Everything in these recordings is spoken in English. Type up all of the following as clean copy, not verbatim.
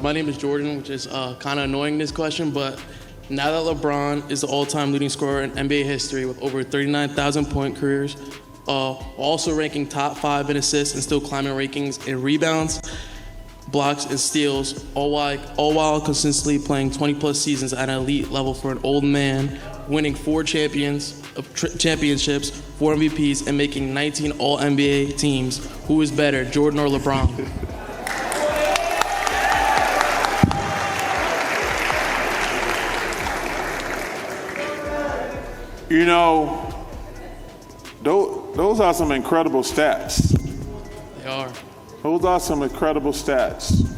My name is Jordan, which is kind of annoying this question, but now that LeBron is the all-time leading scorer in NBA history with over 39,000 point careers, also ranking top 5 in assists and still climbing rankings in rebounds, blocks, and steals, all while consistently playing 20-plus seasons at an elite level for an old man, winning 4 championships, 4 MVPs, and making 19 All-NBA teams. Who is better, Jordan or LeBron? You know, those are some incredible stats. They are. Those are some incredible stats.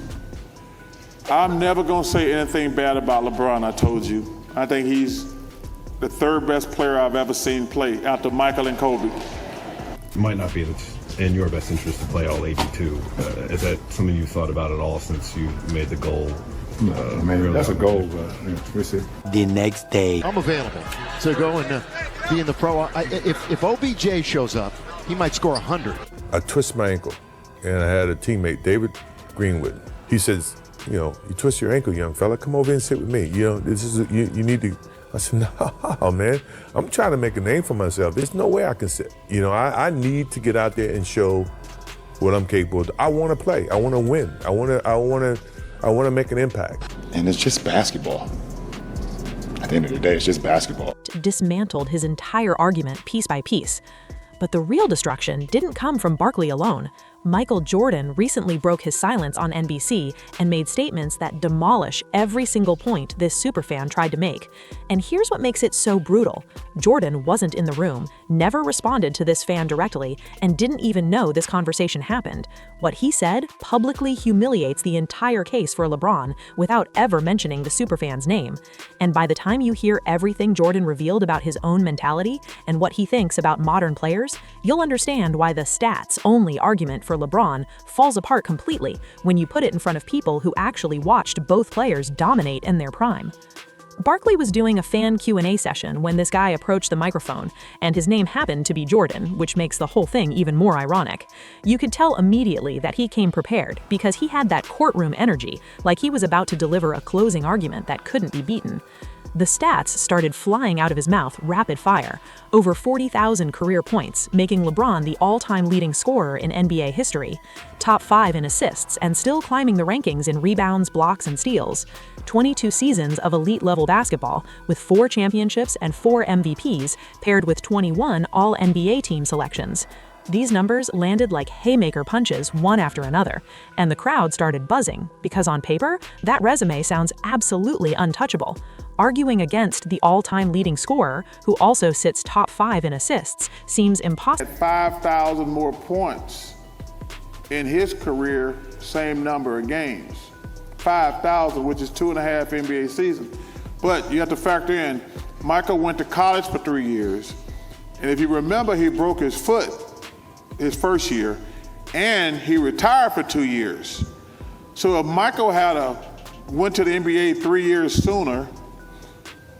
I'm never going to say anything bad about LeBron, I told you. I think he's the 3rd best player I've ever seen play after Michael and Kobe. It might not be in your best interest to play all 82. Is that something you thought about at all since you made the goal? That's a goal, we'll see. The next day. I'm available to go and be in the pro. If OBJ shows up, he might score 100. I twist my ankle, and I had a teammate, David Greenwood. He says, you twist your ankle, young fella. Come over and sit with me. This is you need to. I said, no, man. I'm trying to make a name for myself. There's no way I can sit. I need to get out there and show what I'm capable of. I want to play. I want to win. I want to make an impact. And it's just basketball. At the end of the day, it's just basketball. Dismantled his entire argument piece by piece. But the real destruction didn't come from Barkley alone. Michael Jordan recently broke his silence on NBC and made statements that demolish every single point this superfan tried to make. And here's what makes it so brutal. Jordan wasn't in the room, never responded to this fan directly, and didn't even know this conversation happened. What he said publicly humiliates the entire case for LeBron without ever mentioning the superfan's name. And by the time you hear everything Jordan revealed about his own mentality and what he thinks about modern players, you'll understand why the stats-only argument for LeBron falls apart completely when you put it in front of people who actually watched both players dominate in their prime. Barkley was doing a fan Q&A session when this guy approached the microphone, and his name happened to be Jordan, which makes the whole thing even more ironic. You could tell immediately that he came prepared because he had that courtroom energy, like he was about to deliver a closing argument that couldn't be beaten. The stats started flying out of his mouth rapid fire. Over 40,000 career points, making LeBron the all-time leading scorer in NBA history. Top 5 in assists and still climbing the rankings in rebounds, blocks, and steals. 22 seasons of elite-level basketball with 4 championships and 4 MVPs paired with 21 All-NBA team selections. These numbers landed like haymaker punches one after another, and the crowd started buzzing because on paper, that resume sounds absolutely untouchable. Arguing against the all-time leading scorer, who also sits top 5 in assists, seems impossible. 5,000 more points in his career, same number of games. 5,000, which is 2.5 NBA seasons. But you have to factor in, Michael went to college for 3 years, and if you remember, he broke his foot his first year, and he retired for 2 years. So if Michael went to the NBA 3 years sooner,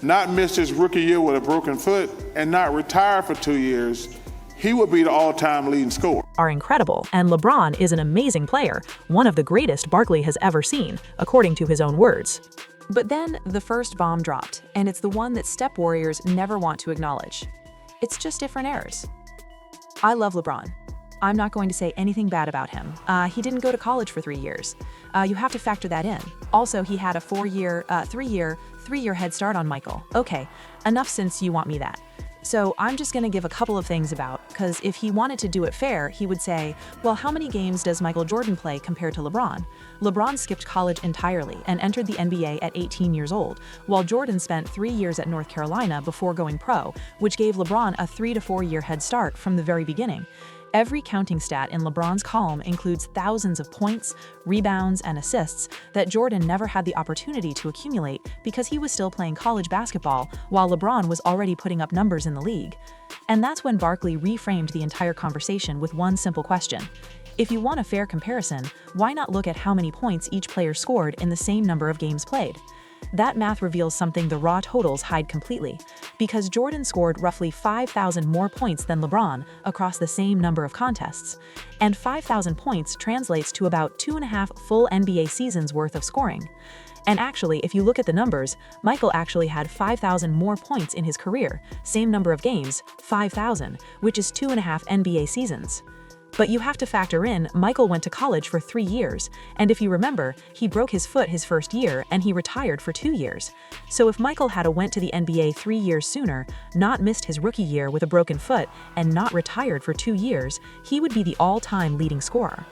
not missed his rookie year with a broken foot, and not retired for 2 years, he would be the all-time leading scorer. Are incredible, and LeBron is an amazing player, one of the greatest Barkley has ever seen, according to his own words. But then the first bomb dropped, and it's the one that step warriors never want to acknowledge. It's just different eras. I love LeBron. I'm not going to say anything bad about him. He didn't go to college for 3 years. You have to factor that in. Also, he had a 3-year head start on Michael. Okay, enough since you want me that. So I'm just going to give a couple of things because if he wanted to do it fair, he would say, well, how many games does Michael Jordan play compared to LeBron? LeBron skipped college entirely and entered the NBA at 18 years old, while Jordan spent 3 years at North Carolina before going pro, which gave LeBron a 3 to 4 year head start from the very beginning. Every counting stat in LeBron's column includes thousands of points, rebounds, and assists that Jordan never had the opportunity to accumulate because he was still playing college basketball while LeBron was already putting up numbers in the league. And that's when Barkley reframed the entire conversation with one simple question. If you want a fair comparison, why not look at how many points each player scored in the same number of games played? That math reveals something the raw totals hide completely, because Jordan scored roughly 5,000 more points than LeBron across the same number of contests, and 5,000 points translates to about 2.5 full NBA seasons worth of scoring. And actually, if you look at the numbers, Michael actually had 5,000 more points in his career, same number of games, 5,000, which is 2.5 NBA seasons. But you have to factor in, Michael went to college for 3 years, and if you remember, he broke his foot his first year and he retired for 2 years. So if Michael had went to the NBA 3 years sooner, not missed his rookie year with a broken foot, and not retired for 2 years, he would be the all-time leading scorer.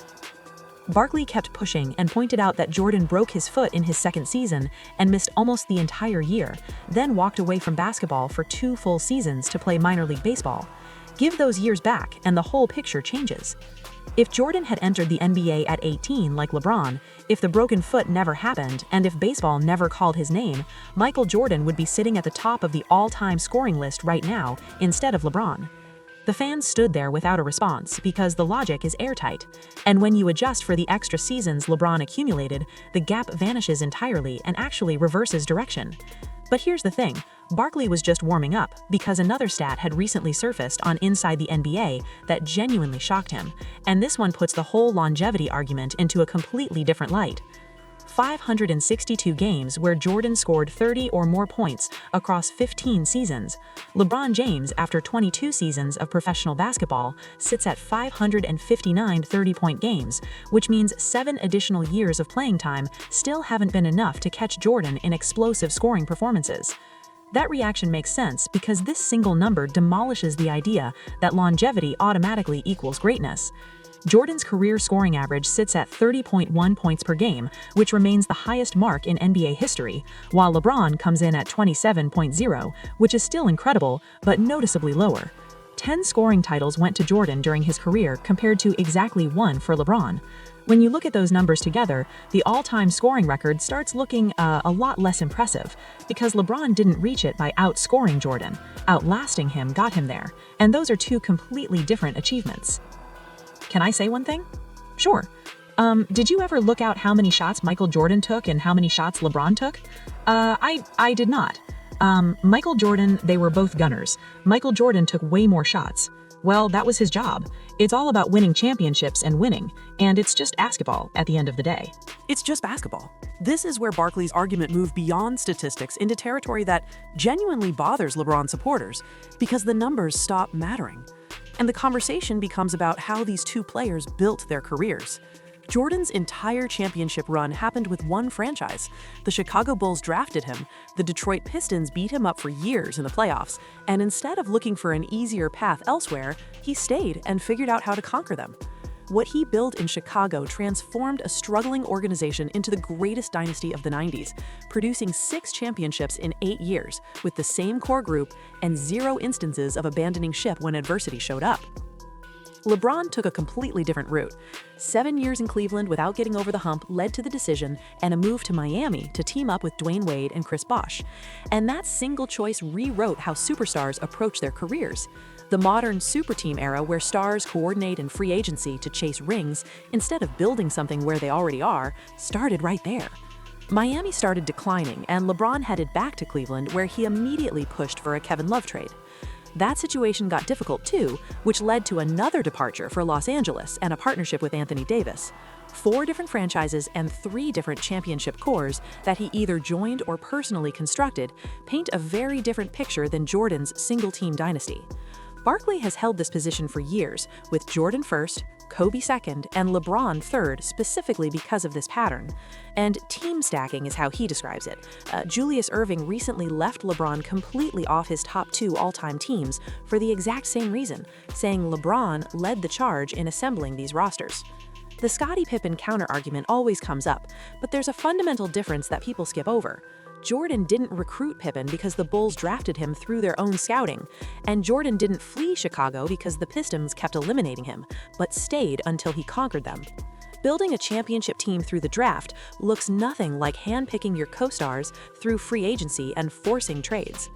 Barkley kept pushing and pointed out that Jordan broke his foot in his second season and missed almost the entire year, then walked away from basketball for 2 full seasons to play minor league baseball. Give those years back and the whole picture changes. If Jordan had entered the NBA at 18 like LeBron, if the broken foot never happened, and if baseball never called his name, Michael Jordan would be sitting at the top of the all-time scoring list right now instead of LeBron. The fans stood there without a response because the logic is airtight, and when you adjust for the extra seasons LeBron accumulated, the gap vanishes entirely and actually reverses direction. But here's the thing, Barkley was just warming up because another stat had recently surfaced on Inside the NBA that genuinely shocked him, and this one puts the whole longevity argument into a completely different light. 562 games where Jordan scored 30 or more points across 15 seasons. LeBron James, after 22 seasons of professional basketball, sits at 559 30-point games, which means 7 additional years of playing time still haven't been enough to catch Jordan in explosive scoring performances. That reaction makes sense because this single number demolishes the idea that longevity automatically equals greatness. Jordan's career scoring average sits at 30.1 points per game, which remains the highest mark in NBA history, while LeBron comes in at 27.0, which is still incredible, but noticeably lower. 10 scoring titles went to Jordan during his career compared to exactly 1 for LeBron. When you look at those numbers together, the all-time scoring record starts looking a lot less impressive, because LeBron didn't reach it by outscoring Jordan. Outlasting him got him there, and those are 2 completely different achievements. Can I say one thing? Sure. Did you ever look out how many shots Michael Jordan took and how many shots LeBron took? I did not. Michael Jordan, they were both gunners. Michael Jordan took way more shots. Well, that was his job. It's all about winning championships and winning, and it's just basketball at the end of the day. It's just basketball. This is where Barkley's argument moved beyond statistics into territory that genuinely bothers LeBron supporters, because the numbers stop mattering. And the conversation becomes about how these 2 players built their careers. Jordan's entire championship run happened with one franchise. The Chicago Bulls drafted him, the Detroit Pistons beat him up for years in the playoffs, and instead of looking for an easier path elsewhere, he stayed and figured out how to conquer them. What he built in Chicago transformed a struggling organization into the greatest dynasty of the 90s, producing 6 championships in 8 years with the same core group and 0 instances of abandoning ship when adversity showed up. LeBron took a completely different route. 7 years in Cleveland without getting over the hump led to the decision and a move to Miami to team up with Dwayne Wade and Chris Bosh. And that single choice rewrote how superstars approach their careers. The modern super team era where stars coordinate in free agency to chase rings instead of building something where they already are started right there. Miami started declining and LeBron headed back to Cleveland where he immediately pushed for a Kevin Love trade. That situation got difficult too, which led to another departure for Los Angeles and a partnership with Anthony Davis. 4 different franchises and 3 different championship cores that he either joined or personally constructed paint a very different picture than Jordan's single-team dynasty. Barkley has held this position for years, with Jordan first, Kobe second, and LeBron third specifically because of this pattern. And team stacking is how he describes it. Julius Erving recently left LeBron completely off his top 2 all-time teams for the exact same reason, saying LeBron led the charge in assembling these rosters. The Scottie Pippen counter-argument always comes up, but there's a fundamental difference that people skip over. Jordan didn't recruit Pippen because the Bulls drafted him through their own scouting, and Jordan didn't flee Chicago because the Pistons kept eliminating him, but stayed until he conquered them. Building a championship team through the draft looks nothing like handpicking your co-stars through free agency and forcing trades.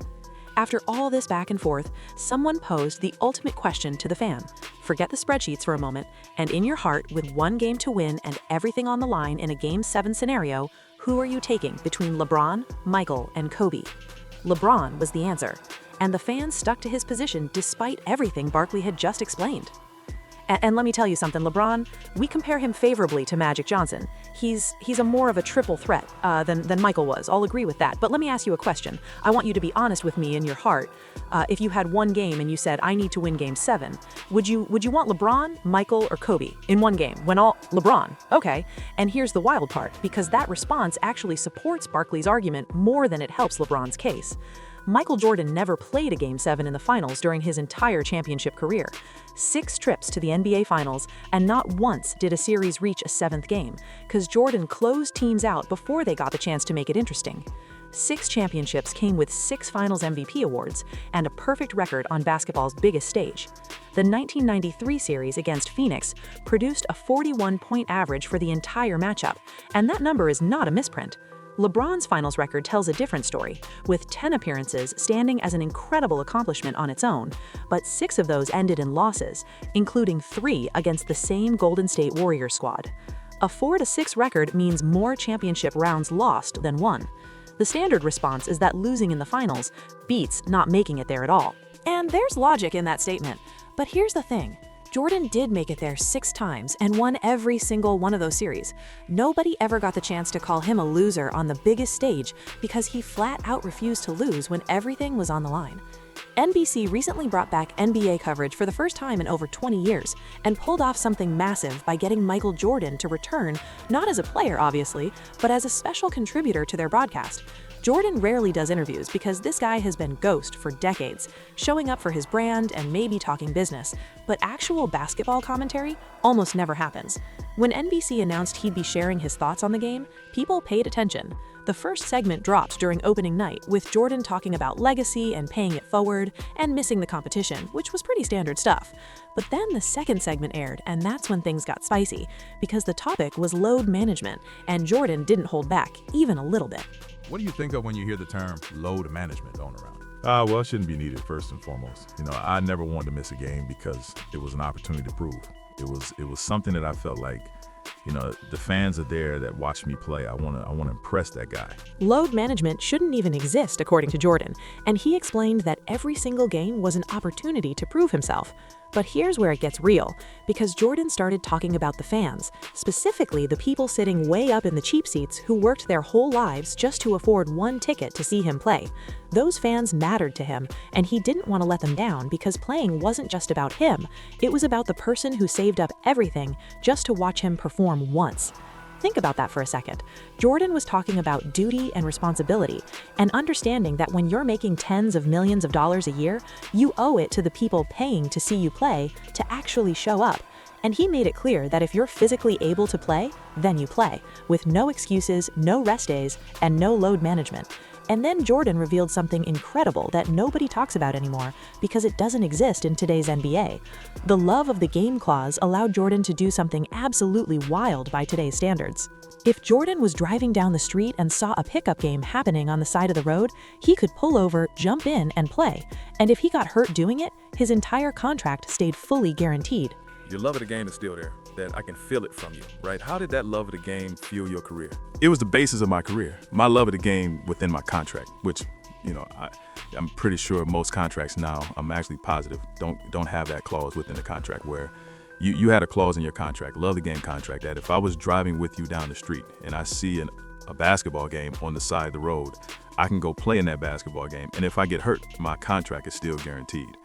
After all this back and forth, someone posed the ultimate question to the fan. Forget the spreadsheets for a moment, and in your heart, with 1 game to win and everything on the line in a Game 7 scenario, Who are you taking between LeBron, Michael, and Kobe? LeBron was the answer, and the fans stuck to his position despite everything Barkley had just explained. And let me tell you something, LeBron, we compare him favorably to Magic Johnson. He's a more of a triple threat than Michael was. I'll agree with that. But let me ask you a question. I want you to be honest with me in your heart. If you had one game and you said, I need to win game 7, would you want LeBron, Michael, or Kobe in one game? LeBron. Okay. And here's the wild part, because that response actually supports Barkley's argument more than it helps LeBron's case. Michael Jordan never played a Game 7 in the finals during his entire championship career. 6 trips to the NBA Finals, and not once did a series reach a 7th game, because Jordan closed teams out before they got the chance to make it interesting. 6 championships came with 6 Finals MVP awards, and a perfect record on basketball's biggest stage. The 1993 series against Phoenix produced a 41-point average for the entire matchup, and that number is not a misprint. LeBron's finals record tells a different story, with 10 appearances standing as an incredible accomplishment on its own, but 6 of those ended in losses, including 3 against the same Golden State Warriors squad. A 4-6 record means more championship rounds lost than won. The standard response is that losing in the finals beats not making it there at all. And there's logic in that statement. But here's the thing. Jordan did make it there 6 times and won every single one of those series. Nobody ever got the chance to call him a loser on the biggest stage because he flat out refused to lose when everything was on the line. NBC recently brought back NBA coverage for the first time in over 20 years and pulled off something massive by getting Michael Jordan to return, not as a player obviously, but as a special contributor to their broadcast. Jordan rarely does interviews because this guy has been ghost for decades, showing up for his brand and maybe talking business, but actual basketball commentary almost never happens. When NBC announced he'd be sharing his thoughts on the game, people paid attention. The first segment dropped during opening night, with Jordan talking about legacy and paying it forward and missing the competition, which was pretty standard stuff. But then the second segment aired, and that's when things got spicy, because the topic was load management, and Jordan didn't hold back, even a little bit. What do you think of when you hear the term load management thrown around? Well, it shouldn't be needed first and foremost. I never wanted to miss a game because it was an opportunity to prove. It was something that I felt like, the fans are there that watch me play. I want to impress that guy. Load management shouldn't even exist, according to Jordan, and he explained that every single game was an opportunity to prove himself. But here's where it gets real, because Jordan started talking about the fans, specifically the people sitting way up in the cheap seats who worked their whole lives just to afford one ticket to see him play. Those fans mattered to him, and he didn't want to let them down because playing wasn't just about him. It was about the person who saved up everything just to watch him perform once. Think about that for a second. Jordan was talking about duty and responsibility, and understanding that when you're making tens of millions of dollars a year, you owe it to the people paying to see you play to actually show up. And he made it clear that if you're physically able to play, then you play, with no excuses, no rest days, and no load management. And then Jordan revealed something incredible that nobody talks about anymore because it doesn't exist in today's NBA. The love of the game clause allowed Jordan to do something absolutely wild by today's standards. If Jordan was driving down the street and saw a pickup game happening on the side of the road, he could pull over, jump in, and play. And if he got hurt doing it, his entire contract stayed fully guaranteed. Your love of the game is still there, that I can feel it from you, right? How did that love of the game fuel your career? It was the basis of my career. My love of the game within my contract, which, I'm pretty sure most contracts now, I'm actually positive, don't have that clause within the contract where you had a clause in your contract, love the game contract, that if I was driving with you down the street and I see a basketball game on the side of the road, I can go play in that basketball game. And if I get hurt, my contract is still guaranteed.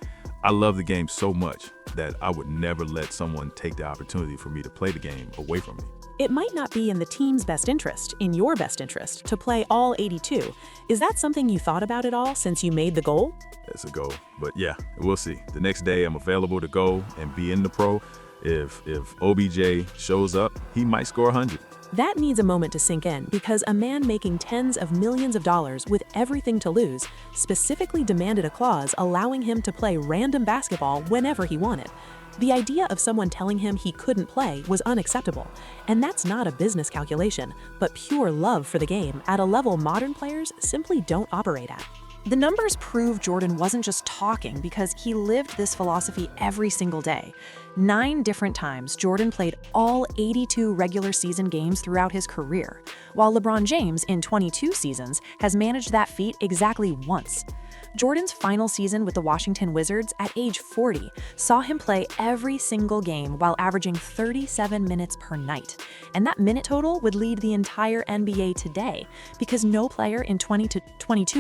I love the game so much that I would never let someone take the opportunity for me to play the game away from me. It might not be in the team's best interest, in your best interest, to play all 82. Is that something you thought about at all since you made the goal? It's a goal, but yeah, we'll see. The next day I'm available to go and be in the pro. If OBJ shows up, he might score 100. That needs a moment to sink in because a man making tens of millions of dollars with everything to lose specifically demanded a clause allowing him to play random basketball whenever he wanted. The idea of someone telling him he couldn't play was unacceptable, and that's not a business calculation, but pure love for the game at a level modern players simply don't operate at. The numbers prove Jordan wasn't just talking because he lived this philosophy every single day. 9 different times, Jordan played all 82 regular season games throughout his career, while LeBron James, in 22 seasons, has managed that feat exactly once. Jordan's final season with the Washington Wizards at age 40 saw him play every single game while averaging 37 minutes per night. And that minute total would lead the entire NBA today because no player in 22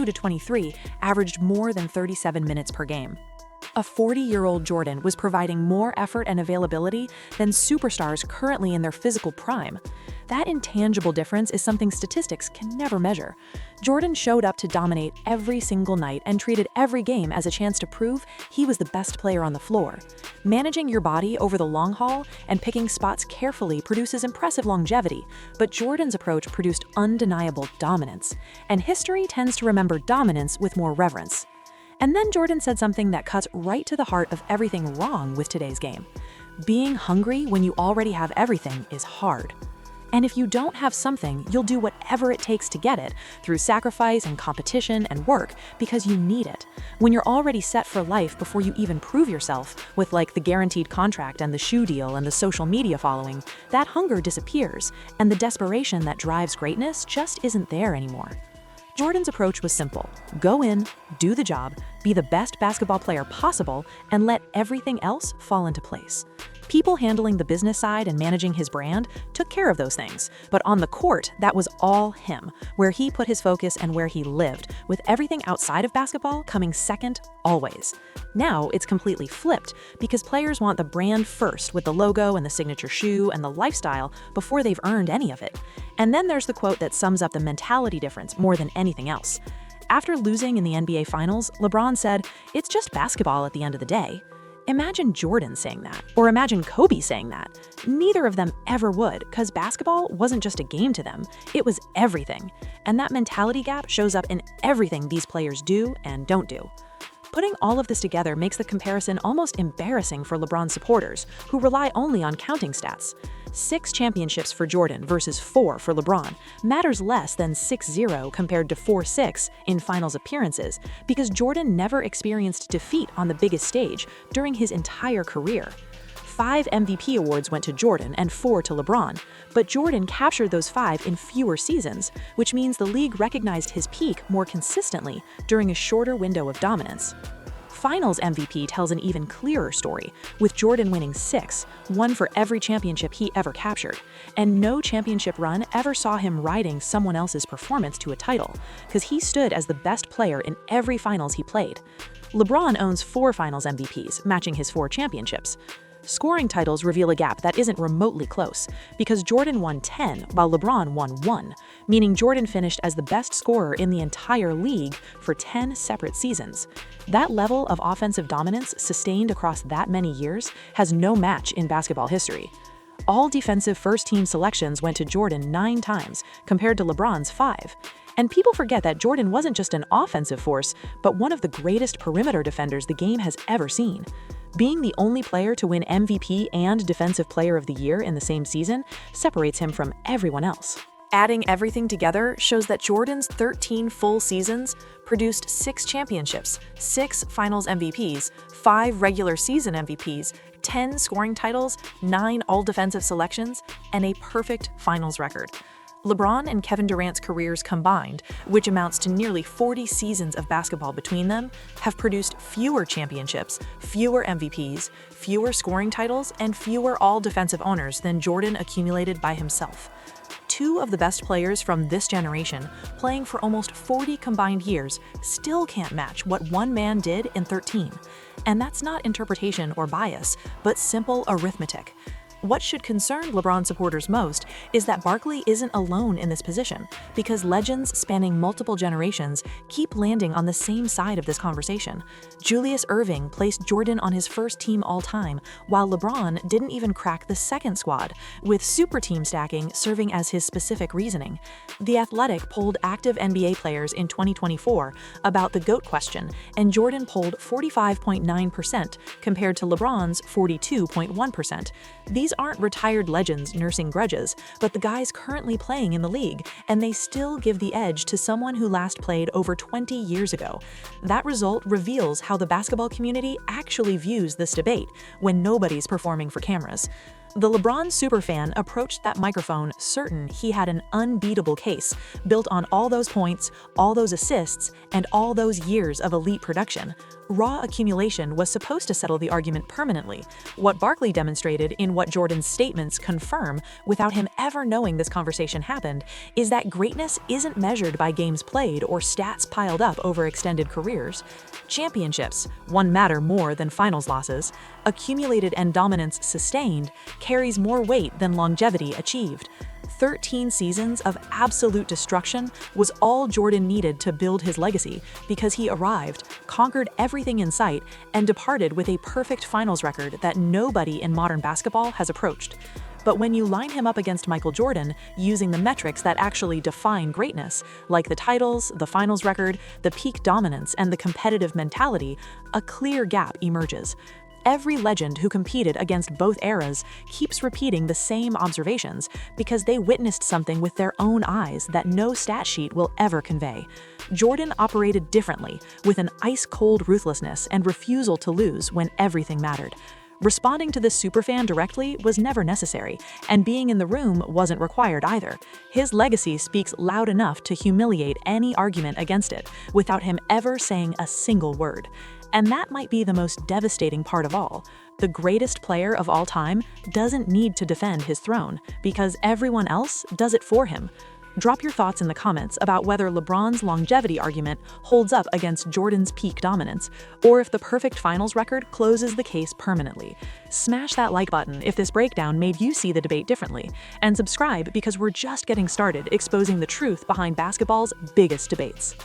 to 23 averaged more than 37 minutes per game. A 40-year-old Jordan was providing more effort and availability than superstars currently in their physical prime. That intangible difference is something statistics can never measure. Jordan showed up to dominate every single night and treated every game as a chance to prove he was the best player on the floor. Managing your body over the long haul and picking spots carefully produces impressive longevity, but Jordan's approach produced undeniable dominance. And history tends to remember dominance with more reverence. And then Jordan said something that cuts right to the heart of everything wrong with today's game. Being hungry when you already have everything is hard. And if you don't have something, you'll do whatever it takes to get it, through sacrifice and competition and work, because you need it. When you're already set for life before you even prove yourself, with like the guaranteed contract and the shoe deal and the social media following, that hunger disappears, and the desperation that drives greatness just isn't there anymore. Jordan's approach was simple: go in, do the job, be the best basketball player possible, and let everything else fall into place. People handling the business side and managing his brand took care of those things, but on the court, that was all him, where he put his focus and where he lived, with everything outside of basketball coming second always. Now it's completely flipped, because players want the brand first, with the logo and the signature shoe and the lifestyle, before they've earned any of it. And then there's the quote that sums up the mentality difference more than anything else. After losing in the NBA Finals, LeBron said, "It's just basketball at the end of the day." Imagine Jordan saying that, or imagine Kobe saying that. Neither of them ever would, because basketball wasn't just a game to them, it was everything. And that mentality gap shows up in everything these players do and don't do. Putting all of this together makes the comparison almost embarrassing for LeBron supporters, who rely only on counting stats. 6 championships for Jordan versus 4 for LeBron matters less than 6-0 compared to 4-6 in finals appearances, because Jordan never experienced defeat on the biggest stage during his entire career. 5 MVP awards went to Jordan and 4 to LeBron, but Jordan captured those 5 in fewer seasons, which means the league recognized his peak more consistently during a shorter window of dominance. Finals MVP tells an even clearer story, with Jordan winning 6, 1 for every championship he ever captured, and no championship run ever saw him riding someone else's performance to a title, because he stood as the best player in every finals he played. LeBron owns 4 finals MVPs, matching his 4 championships. Scoring titles reveal a gap that isn't remotely close, because Jordan won 10 while LeBron won 1, meaning Jordan finished as the best scorer in the entire league for 10 separate seasons. That level of offensive dominance sustained across that many years has no match in basketball history. All defensive first-team selections went to Jordan 9 times, compared to LeBron's 5. And people forget that Jordan wasn't just an offensive force, but one of the greatest perimeter defenders the game has ever seen. Being the only player to win MVP and Defensive Player of the Year in the same season separates him from everyone else. Adding everything together shows that Jordan's 13 full seasons produced 6 championships, 6 finals MVPs, 5 regular season MVPs, 10 scoring titles, 9 all-defensive selections, and a perfect finals record. LeBron and Kevin Durant's careers combined, which amounts to nearly 40 seasons of basketball between them, have produced fewer championships, fewer MVPs, fewer scoring titles, and fewer all-defensive honors than Jordan accumulated by himself. 2 of the best players from this generation, playing for almost 40 combined years, still can't match what one man did in 13. And that's not interpretation or bias, but simple arithmetic. What should concern LeBron supporters most is that Barkley isn't alone in this position, because legends spanning multiple generations keep landing on the same side of this conversation. Julius Erving placed Jordan on his first team all-time, while LeBron didn't even crack the second squad, with super team stacking serving as his specific reasoning. The Athletic polled active NBA players in 2024 about the GOAT question, and Jordan polled 45.9% compared to LeBron's 42.1%. These These aren't retired legends nursing grudges, but the guys currently playing in the league, and they still give the edge to someone who last played over 20 years ago. That result reveals how the basketball community actually views this debate when nobody's performing for cameras. The LeBron superfan approached that microphone certain he had an unbeatable case, built on all those points, all those assists, and all those years of elite production. Raw accumulation was supposed to settle the argument permanently. What Barkley demonstrated in what Jordan's statements confirm, without him ever knowing this conversation happened, is that greatness isn't measured by games played or stats piled up over extended careers. Championships, one matter more than finals losses. Accumulated and dominance sustained carries more weight than longevity achieved. 13 seasons of absolute destruction was all Jordan needed to build his legacy because he arrived, conquered everything in sight, and departed with a perfect finals record that nobody in modern basketball has approached. But when you line him up against Michael Jordan, using the metrics that actually define greatness, like the titles, the finals record, the peak dominance, and the competitive mentality, a clear gap emerges. Every legend who competed against both eras keeps repeating the same observations because they witnessed something with their own eyes that no stat sheet will ever convey. Jordan operated differently, with an ice-cold ruthlessness and refusal to lose when everything mattered. Responding to this superfan directly was never necessary, and being in the room wasn't required either. His legacy speaks loud enough to humiliate any argument against it, without him ever saying a single word. And that might be the most devastating part of all. The greatest player of all time doesn't need to defend his throne, because everyone else does it for him. Drop your thoughts in the comments about whether LeBron's longevity argument holds up against Jordan's peak dominance, or if the perfect finals record closes the case permanently. Smash that like button if this breakdown made you see the debate differently, and subscribe because we're just getting started exposing the truth behind basketball's biggest debates.